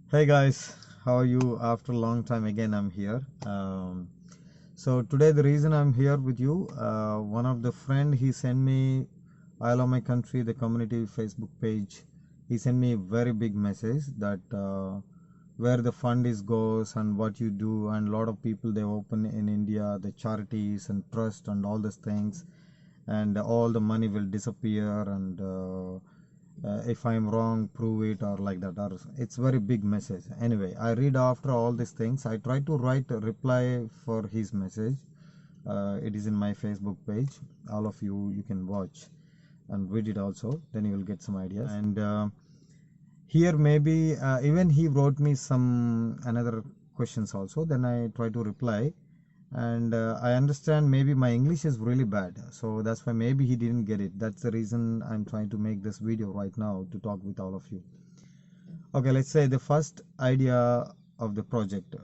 Hey guys, how are you? After a long time again, I'm here. So today the reason I'm here with you, one of the friend he sent me, I love my country, the community Facebook page. He sent me a very big message that where the fund is goes and what you do, and a lot of people they open in India the charities and trust and all these things, and all the money will disappear and. If I'm wrong, prove it or like that. Or it's very big message. Anyway, I read after all these things. I try to write a reply for his message. It is in my Facebook page. All of you can watch and read it also. Then you will get some ideas. And here maybe even he wrote me some another questions also. Then I try to reply and I understand maybe my English is really bad, so that's why maybe he didn't get it. That's the reason I'm trying to make this video right now to talk with all of you. Okay, let's say the first idea of the project.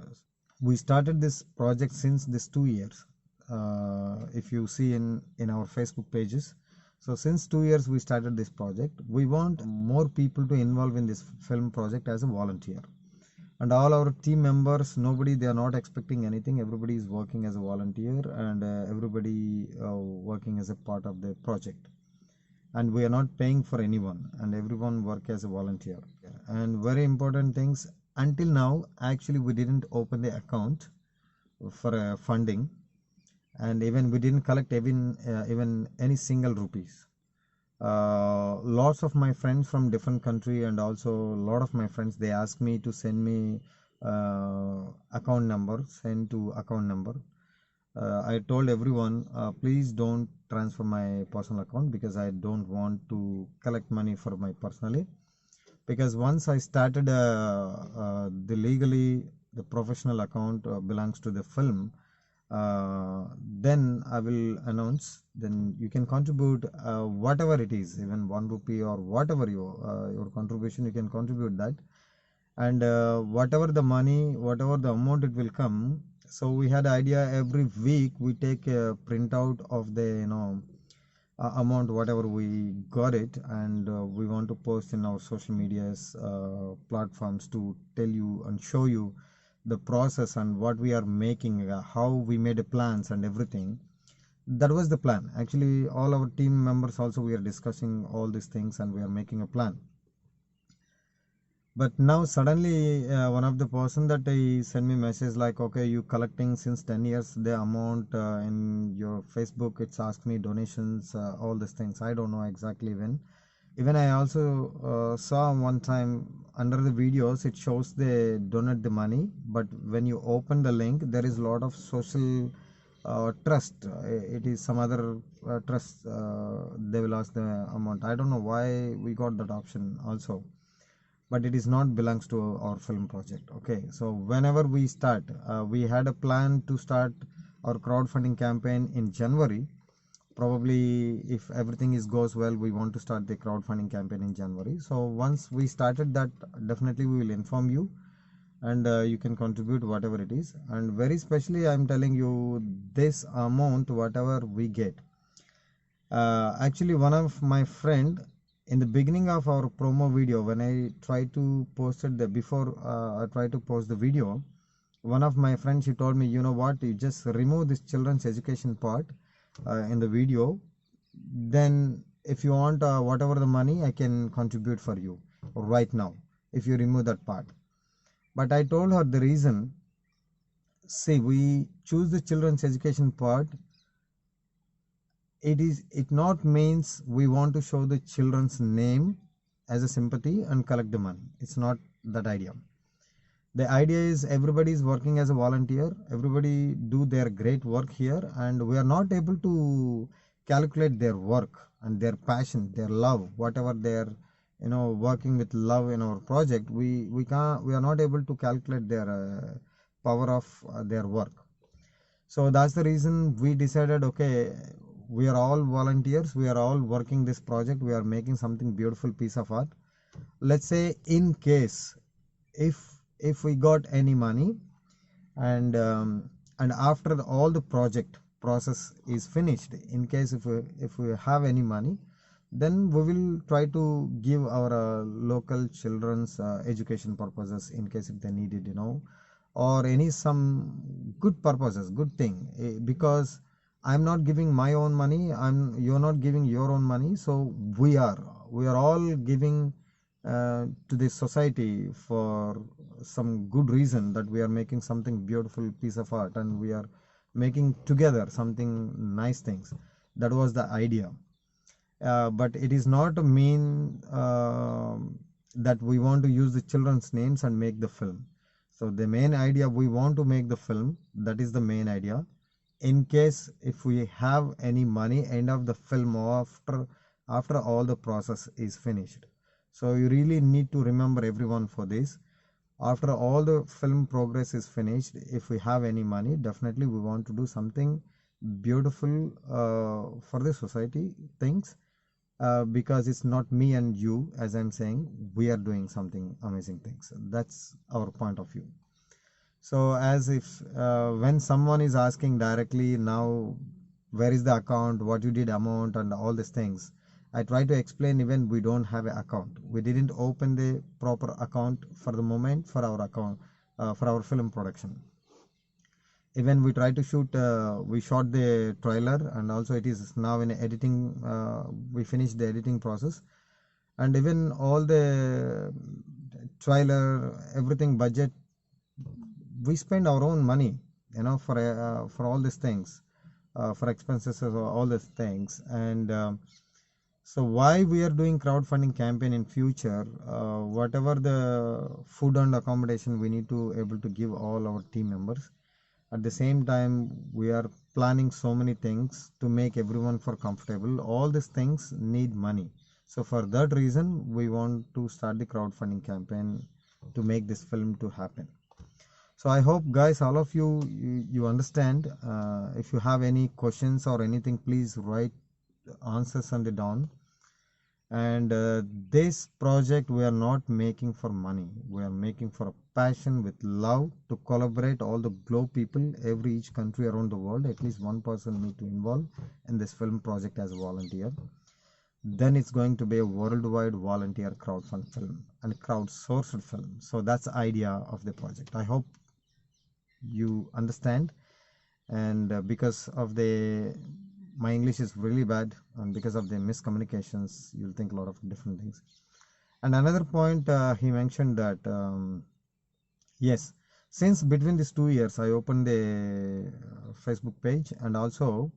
We started this project since this 2 years. If you see in our Facebook pages, so since 2 years we started this project. We want more people to involve in this film project as a volunteer, and all our team members, nobody, they are not expecting anything. Everybody is working as a volunteer, and everybody working as a part of the project, and we are not paying for anyone, and everyone work as a volunteer. And very important things, until now actually we didn't open the account for funding, and even we didn't collect even any single rupees. Lots of my friends from different country, and also a lot of my friends, they ask me to send me account number, send to account number. I told everyone, please don't transfer my personal account, because I don't want to collect money for my personally. Because once I started the legally the professional account belongs to the film, then I will announce. Then you can contribute whatever it is, even 1 rupee or whatever your contribution, you can contribute that. And whatever the money, whatever the amount it will come. So we had idea every week we take a printout of the amount whatever we got it, and we want to post in our social medias platforms to tell you and show you the process and what we are making, how we made a plans and everything. That was the plan. Actually all our team members also, we are discussing all these things and we are making a plan. But now suddenly one of the person that he sent me message like, okay, you collecting since 10 years the amount in your Facebook, it's asked me donations, all these things. I don't know exactly when. Even I also saw one time under the videos it shows they donate the money, but when you open the link there is a lot of social trust. It is some other trust, they will ask the amount. I don't know why we got that option also, but it is not belongs to our film project. Okay, so whenever we start, we had a plan to start our crowdfunding campaign in January. Probably if everything is goes well, we want to start the crowdfunding campaign in January. So once we started that, definitely we will inform you, and you can contribute whatever it is. And very specially I'm telling you, this amount whatever we get, actually one of my friend, in the beginning of our promo video, when I try to post it, the before I try to post the video, one of my friends, she told me, you know what, you just remove this children's education part in the video. Then if you want whatever the money, I can contribute for you right now if you remove that part. But I told her the reason. See, we choose the children's education part, it not means we want to show the children's name as a sympathy and collect the money. It's not that idea. The idea is everybody is working as a volunteer, everybody do their great work here, and we are not able to calculate their work and their passion, their love, whatever they're working with love in our project. We are not able to calculate their power of their work. So that's the reason we decided, okay, we are all volunteers, we are all working this project, we are making something beautiful piece of art. Let's say in case if we got any money, and after all the project process is finished, in case if we have any money, then we will try to give our local children's education purposes in case if they need it, or any some good purposes, good thing, because I'm not giving my own money, you're not giving your own money, so we are all giving to this society for some good reason, that we are making something beautiful piece of art, and we are making together something nice things. That was the idea. But it is not a mean that we want to use the children's names and make the film. So the main idea, we want to make the film, that is the main idea. In case if we have any money end of the film, after all the process is finished. So you really need to remember everyone for this. After all the film progress is finished, if we have any money, definitely we want to do something beautiful for the society things, because it's not me and you, as I'm saying, we are doing something amazing things. That's our point of view. So as if when someone is asking directly now, where is the account, what you did amount and all these things, I try to explain. Even we don't have an account, we didn't open the proper account for the moment for our account, for our film production. Even we try to shoot, we shot the trailer, and also it is now in editing, we finished the editing process, and even all the trailer, everything budget, we spend our own money, for all these things, for expenses or all these things. And so why we are doing crowdfunding campaign in future, whatever the food and accommodation we need to able to give all our team members. At the same time, we are planning so many things to make everyone for comfortable. All these things need money. So for that reason, we want to start the crowdfunding campaign to make this film to happen. So I hope guys, all of you understand. If you have any questions or anything, please write answers on the down. And this project we are not making for money, we are making for a passion with love to collaborate all the globe people, every each country around the world. At least one person need to involve in this film project as a volunteer. Then it's going to be a worldwide volunteer crowdfund film and crowdsourced film. So that's the idea of the project. I hope you understand. And because of the my English is really bad, and because of the miscommunications, you'll think a lot of different things. And another point, he mentioned that yes, since between these 2 years, I opened the Facebook page, and also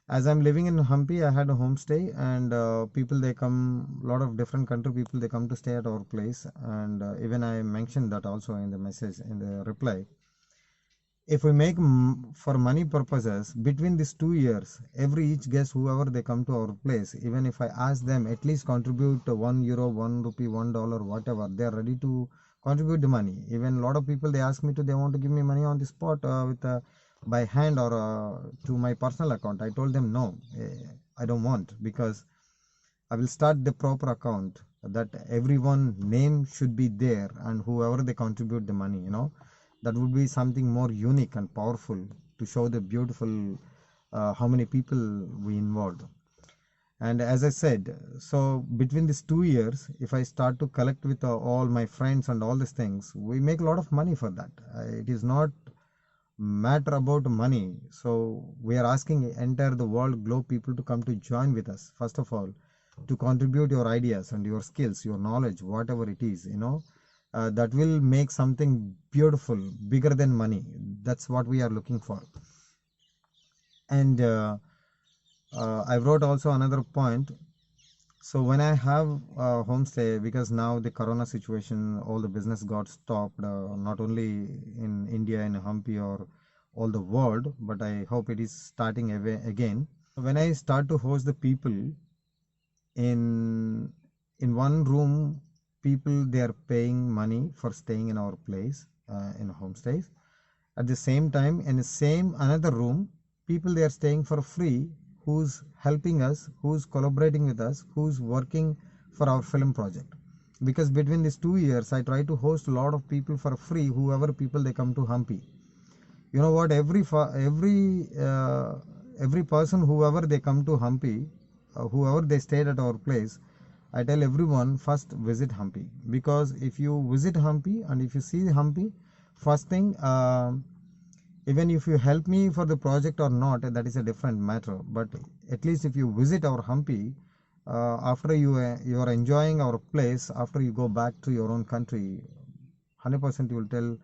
as I'm living in Hampi, I had a homestay, and people they come, a lot of different country people they come to stay at our place, and even I mentioned that also in the message, in the reply. If we make for money purposes, between these 2 years, every each guest whoever they come to our place, even if I ask them at least contribute €1, ₹1, $1, whatever, they are ready to contribute the money. Even a lot of people they ask me to, they want to give me money on the spot, with by hand, or to my personal account. I told them no, I don't want, because I will start the proper account that everyone name should be there, and whoever they contribute the money, that would be something more unique and powerful to show the beautiful, how many people we involved. And as I said, so between these 2 years, if I start to collect with all my friends and all these things, we make a lot of money for that. It is not matter about money. So we are asking entire the world globe people to come to join with us, first of all, to contribute your ideas and your skills, your knowledge, whatever it is, that will make something beautiful, bigger than money. That's what we are looking for. And I wrote also another point. So when I have a homestay, because now the corona situation, all the business got stopped, not only in India, in Hampi, or all the world, but I hope it is starting again. When I start to host the people in one room, people they are paying money for staying in our place, in homestays. At the same time, in the same another room, people they are staying for free, who's helping us, who's collaborating with us, who's working for our film project. Because between these 2 years, I try to host a lot of people for free, whoever people they come to Hampi. You know what? Every person, whoever they come to Hampi, whoever they stayed at our place, I tell everyone first visit Hampi, because if you visit Hampi and if you see Hampi, first thing, even if you help me for the project or not, that is a different matter. But at least if you visit our Hampi, after you are enjoying our place, after you go back to your own country, 100% you will tell,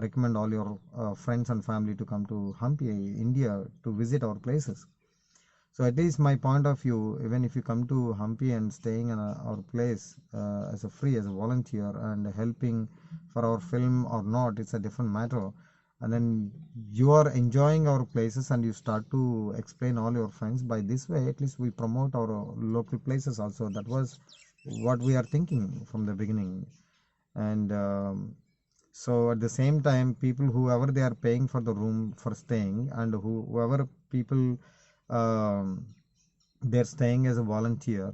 recommend all your friends and family to come to Hampi, India, to visit our places. So at least my point of view, even if you come to Hampi and staying in our place as a free, as a volunteer and helping for our film or not, it's a different matter. And then you are enjoying our places and you start to explain all your friends. By this way, at least we promote our local places also. That was what we are thinking from the beginning. And so at the same time, people whoever they are paying for the room for staying, and whoever people they're staying as a volunteer,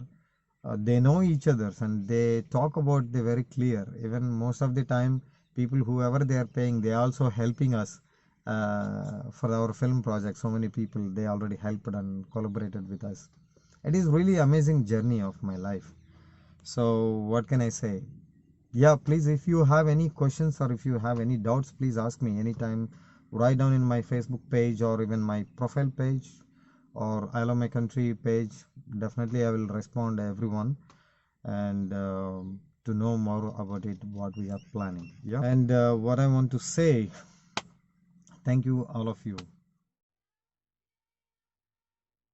they know each other and they talk about the very clear. Even most of the time, people whoever they are paying, they also helping us for our film project. So many people they already helped and collaborated with us. It is really amazing journey of my life. So what can I say? Yeah, please, if you have any questions or if you have any doubts, please ask me anytime. Write down in my Facebook page or even my profile page or I Love My Country page. Definitely, I will respond to everyone and to know more about it, what we are planning. Yeah. And what I want to say, thank you, all of you.